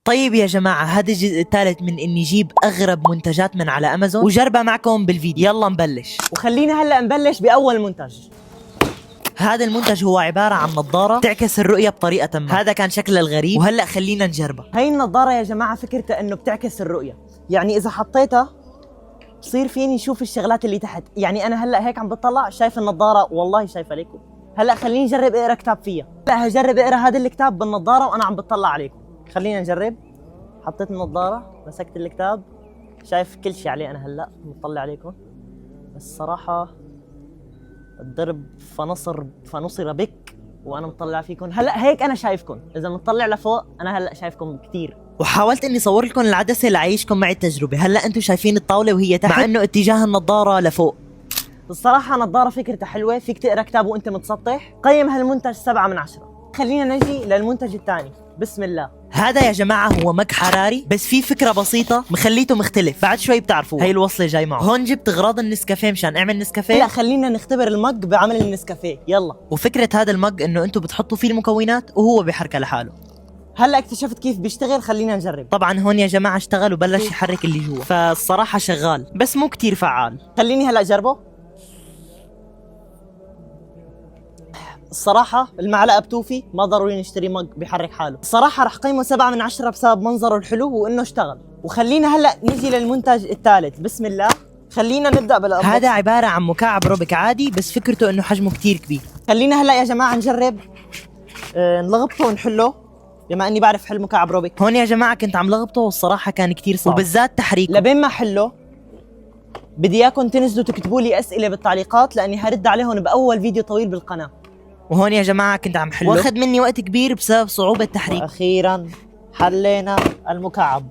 طيب يا جماعة، هذا الجزء الثالث من اني جيب اغرب منتجات من على امازون وجربها معكم بالفيديو. يلا نبلش. وخلينا هلا نبلش باول منتج. هذا المنتج هو عبارة عن نظارة تعكس الرؤية بطريقة ما. هذا كان شكلها الغريب، وهلا خلينا نجربها. هي النظارة يا جماعة فكرتها انه بتعكس الرؤية، يعني اذا حطيتها بصير فيني اشوف الشغلات اللي تحت. يعني انا هلا هيك عم بطلع شايف النظارة، والله شايفة عليكم. هلا خليني نجرب اقرا كتاب فيها. هلا هجرب اقرا هذا الكتاب بالنظارة وانا عم بطلع عليكم. خلينا نجرب. حطيت النظارة، مسكت الكتاب، شايف كل شيء عليه. انا هلا مطلع عليكم، بس صراحة الضرب فنصر بك وانا مطلع فيكم. هلا هيك انا شايفكم، اذا مطلع لفوق انا هلا شايفكم كثير. وحاولت اني صور لكم العدسة لعيشكم معي التجربة. هلا انتم شايفين الطاولة وهي تحت، مع انه اتجاه النظارة لفوق. الصراحة نظارة فكرتها حلوة، فيك تقرا كتاب وانت متسطح. قيم هالمنتج 7/10. خلينا نجي للمنتج الثاني. بسم الله. هذا يا جماعة هو مج حراري، بس في فكرة بسيطة مخليته مختلف، بعد شوي بتعرفوه. هي الوصلة جاي معه. هون جبت اغراض النسكافيه مشان اعمل نسكافيه. لا خلينا نختبر المج بعمل النسكافيه، يلا. وفكرة هذا المج انه انتم بتحطوا فيه المكونات وهو بيحركه لحاله. هلا اكتشفت كيف بيشتغل، خلينا نجرب. طبعا هون يا جماعة اشتغل وبلش يحرك اللي جوا، فالصراحة شغال بس مو كتير فعال. خليني هلا اجربه. الصراحة المعلقة بتوفي، ما ضروري نشتري مج بيحرك حاله. الصراحة رح قيمه 7/10 بسبب منظره الحلو وانه اشتغل. وخلينا هلا نيجي للمنتج الثالث. بسم الله. خلينا نبدأ بالأبسط. هذا عبارة عن مكعب روبيك عادي، بس فكرته انه حجمه كتير كبير. خلينا هلا يا جماعة نجرب نلغبطه ونحله، بما اني بعرف حل مكعب روبيك. هون يا جماعة كنت عم لغبطه والصراحة كان كتير صعب، وبالذات تحريكه. لبين ما حله بدي اياكم تنزلوا تكتبوا لي اسئلة بالتعليقات، لاني هرد عليهم باول فيديو طويل بالقناة. وهون يا جماعة كنت عم حله، واخذ مني وقت كبير بسبب صعوبة تحريك. واخيرا حلينا المكعب.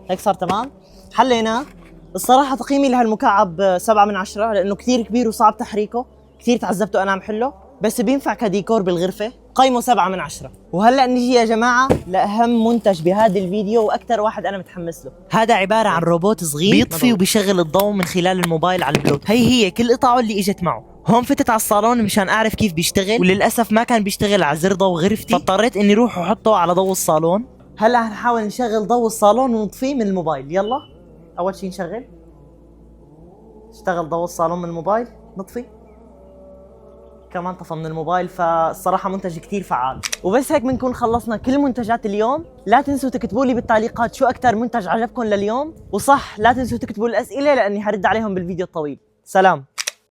هيك صار تمام، حلينا. الصراحة تقييمي لهالمكعب 7/10، لانه كثير كبير وصعب تحريكه. كثير تعذبت وانا عم حله، بس بينفع كديكور بالغرفة. قيمه 7/10. وهلا نجي يا جماعة لأهم منتج بهذا الفيديو واكثر واحد انا متحمس له. هذا عبارة عن روبوت صغير بيطفي وبيشغل الضوء من خلال الموبايل على البلوتوث. هي كل قطعه اللي اجت معه. هون فتت على الصالون مشان اعرف كيف بيشتغل، وللاسف ما كان بيشتغل على زر ضوء غرفتي، فاضطريت اني اروح واحطه على ضوء الصالون. هلا هنحاول نشغل ضوء الصالون ونطفيه من الموبايل. يلا اول شيء نشغل. اشتغل ضوء الصالون من الموبايل، نطفي كمان طفى من الموبايل. فالصراحة منتج كتير فعال. وبس هيك بنكون خلصنا كل منتجات اليوم. لا تنسوا تكتبوا لي بالتعليقات شو أكتر منتج عجبكم لليوم، وصح لا تنسوا تكتبوا الأسئلة لأني هرد عليهم بالفيديو الطويل. سلام.